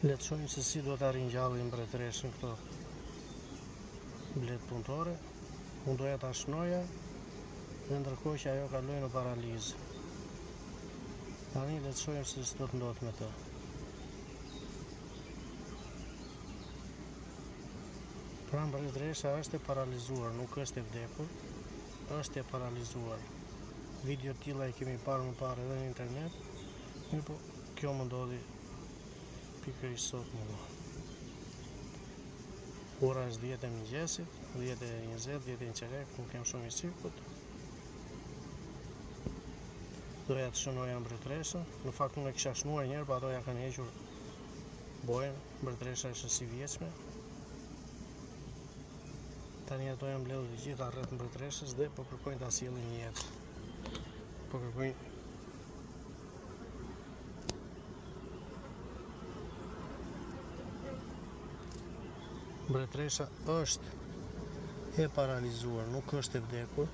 Le të shohim se si do ta ringjallin mbretëreshën këto blet punëtore. Unë doja ta shnoja dhe ndërkohë që ajo kaloi në paralizë. Tani le të shohim se si do të ndodh me të. Pra mbretëresha është e paralizuar, nuk është e vdekur, është e paralizuar. Video të tilla i kemi parë më parë edhe në internet, po kjo më ndodhi pikërisht sot mua. Ora është 10 e mëngjesit, 10:20, 10:15, nuk kem shumë i sigurt. Doja të shënoja mbretëreshën, në fakt unë e kisha shnuar një herë, po ato ja kanë hequr bojën, mbretëresha është e vjeçme. Tani ato janë mbledhur të gjitha rreth mbretëreshës dhe po kërkojnë ta sjellin në jetë. Po kërkojnë mbretëresha është e paralizuar, nuk është e vdekur.